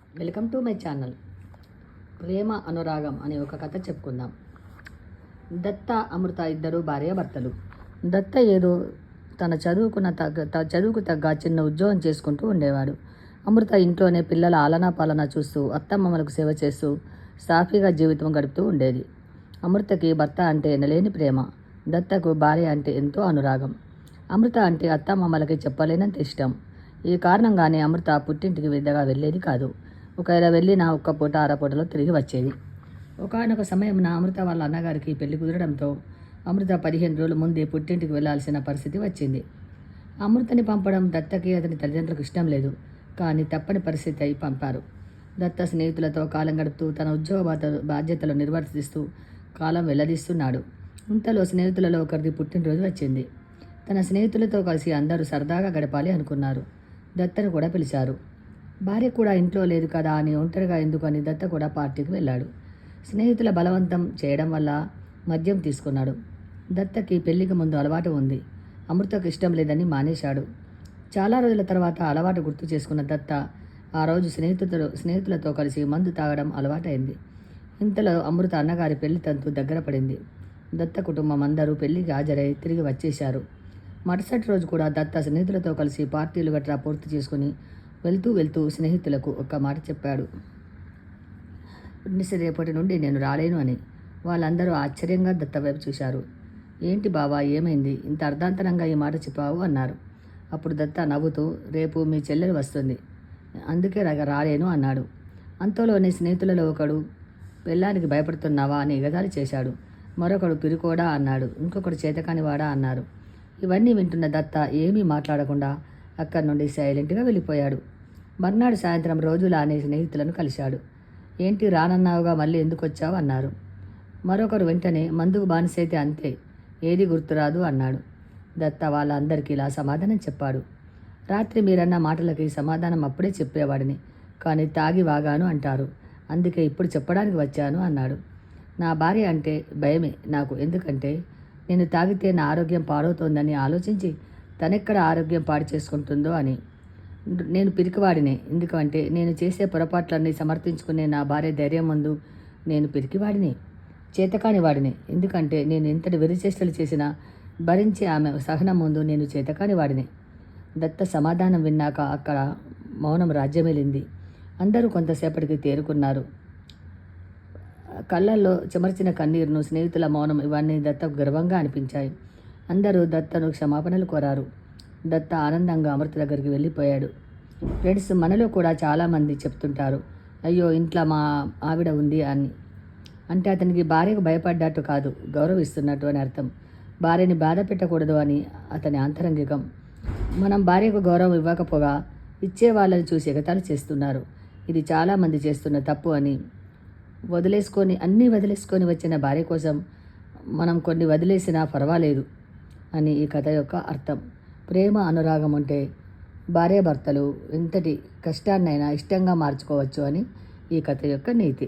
Welcome to my channel. ప్రేమ అనురాగం అనే ఒక కథ చెప్పుకుందాం. దత్త, అమృత ఇద్దరు భార్యాభర్తలు. దత్త ఏదో తన చదువుకు తగ్గ చిన్న ఉద్యోగం చేసుకుంటూ ఉండేవాడు. అమృత ఇంట్లోనే పిల్లల ఆలనా పాలన చూస్తూ అత్తమ్మమ్మలకు సేవ చేస్తూ సాఫీగా జీవితం గడుపుతూ ఉండేది. అమృతకి భర్త అంటే ఎనలేని ప్రేమ, దత్తకు భార్య అంటే ఎంతో అనురాగం. అమృత అంటే అత్తమ్మమ్మలకి చెప్పలేనంత ఇష్టం. ఈ కారణంగానే అమృత పుట్టింటికి విద్దగా వెళ్ళేది కాదు. ఒకవేళ వెళ్ళినా ఒక్క పూట అరపూటలో తిరిగి వచ్చేది. ఒకానొక సమయంలో అమృత వాళ్ళ అన్నగారికి పెళ్లి కుదరడంతో అమృత 15 రోజుల ముందే పుట్టింటికి వెళ్లాల్సిన పరిస్థితి వచ్చింది. అమృతని పంపడం దత్తకి అతని తల్లిదండ్రులకు ఇష్టం లేదు. కానీ తప్పని పరిస్థితి అయి పంపారు. దత్త స్నేహితులతో కాలం గడుపుతూ తన ఉద్యోగ బాధ్యతలు నిర్వర్తిస్తూ కాలం వెల్లదీస్తున్నాడు. ఇంతలో స్నేహితులలో ఒకరిది పుట్టినరోజు వచ్చింది. తన స్నేహితులతో కలిసి అందరూ సరదాగా గడపాలి అనుకున్నారు. దత్తను కూడా పిలిచారు. భార్య కూడా ఇంట్లో లేదు కదా అని ఒంటరిగా ఎందుకని దత్త కూడా పార్టీకి వెళ్ళాడు. స్నేహితుల బలవంతం చేయడం వల్ల మద్యం తీసుకున్నాడు. దత్తకి పెళ్లికి ముందు అలవాటు ఉంది. అమృతకు ఇష్టం లేదని మానేశాడు. చాలా రోజుల తర్వాత అలవాటు గుర్తు చేసుకున్న దత్త ఆ రోజు స్నేహితులతో కలిసి మందు తాగడం అలవాటైంది. ఇంతలో అమృత అన్నగారి పెళ్లి తంతు దగ్గర పడింది. దత్త కుటుంబం అందరూ పెళ్లికి హాజరై తిరిగి వచ్చేశారు. మరుసటి రోజు కూడా దత్త స్నేహితులతో కలిసి పార్టీలు గట్రా పూర్తి చేసుకుని వెళ్తూ స్నేహితులకు ఒక్క మాట చెప్పాడు. రేపటి నుండి నేను రాలేను అని. వాళ్ళందరూ ఆశ్చర్యంగా దత్త వైపు చూశారు. ఏంటి బావా, ఏమైంది, ఇంత అర్ధాంతరంగా ఈ మాట చెప్పావు అన్నారు. అప్పుడు దత్త నవ్వుతూ, రేపు మీ చెల్లెలు వస్తుంది, అందుకే రాలేను అన్నాడు. అంతలోనే స్నేహితులలో ఒకడు, పెళ్ళానికి భయపడుతున్నావా అని ఎగతాళి చేశాడు. మరొకడు పిరుకోడా అన్నాడు. ఇంకొకడు చేతకానివాడా అన్నారు. ఇవన్నీ వింటున్న దత్త ఏమీ మాట్లాడకుండా అక్కడి నుండి సైలెంట్గా వెళ్ళిపోయాడు. మర్నాడు సాయంత్రం రోజులానే స్నేహితులను కలిశాడు. ఏంటి రానన్నావుగా, మళ్ళీ ఎందుకు వచ్చావు అన్నారు. మరొకరు వెంటనే మందుకు బానిసైతే అంతే, ఏది గుర్తురాదు అన్నాడు. దత్త వాళ్ళందరికీ ఇలా సమాధానం చెప్పాడు. రాత్రి మీరన్న మాటలకి సమాధానం అప్పుడే చెప్పేవాడిని, కానీ తాగి వాగాను అంటారు, అందుకే ఇప్పుడు చెప్పడానికి వచ్చాను అన్నాడు. నా భార్య అంటే భయమే నాకు, ఎందుకంటే నేను తాగితే నా ఆరోగ్యం పాడవుతోందని ఆలోచించి తనెక్కడ ఆరోగ్యం పాడు చేసుకుంటుందో అని. నేను పిరికివాడినే, ఎందుకంటే నేను చేసే పొరపాట్లన్నీ సమర్థించుకునే నా భార్య ధైర్యం ముందు నేను పిరికివాడిని, చేతకాని వాడిని, ఎందుకంటే నేను ఎంతటి వెరిచేష్టలు చేసినా భరించి ఆమె సహనం ముందు నేను చేతకాని వాడిని. దత్త సమాధానం విన్నాక అక్కడ మౌనం రాజ్యమేలింది. అందరూ కొంతసేపటికి తేరుకున్నారు. కళ్ళల్లో చెమర్చిన కన్నీరును, స్నేహితుల మౌనం ఇవన్నీ దత్తకు గర్వంగా అనిపించాయి. అందరూ దత్తను క్షమాపణలు కోరారు. దత్త ఆనందంగా అమృత దగ్గరికి వెళ్ళిపోయాడు. ఫ్రెండ్స్, మనలో కూడా చాలామంది చెప్తుంటారు, అయ్యో ఇంట్లో మా ఆవిడ ఉంది అని. అంటే అతనికి భార్యకు భయపడ్డట్టు కాదు, గౌరవిస్తున్నట్టు అని అర్థం. భార్యని బాధ పెట్టకూడదు అని అతని ఆంతరంగికం. మనం భార్యకు గౌరవం ఇవ్వకపోగా ఇచ్చే వాళ్ళని చూసి ఎగతాళి చేస్తున్నారు. ఇది చాలామంది చేస్తున్న తప్పు అని. అన్నీ వదిలేసుకొని వచ్చిన భార్య కోసం మనం కొన్ని వదిలేసినా పర్వాలేదు అని ఈ కథ యొక్క అర్థం. ప్రేమ అనురాగం ఉంటే భార్యాభర్తలు ఎంతటి కష్టాన్నైనా ఇష్టంగా మార్చుకోవచ్చు అని ఈ కథ యొక్క నీతి.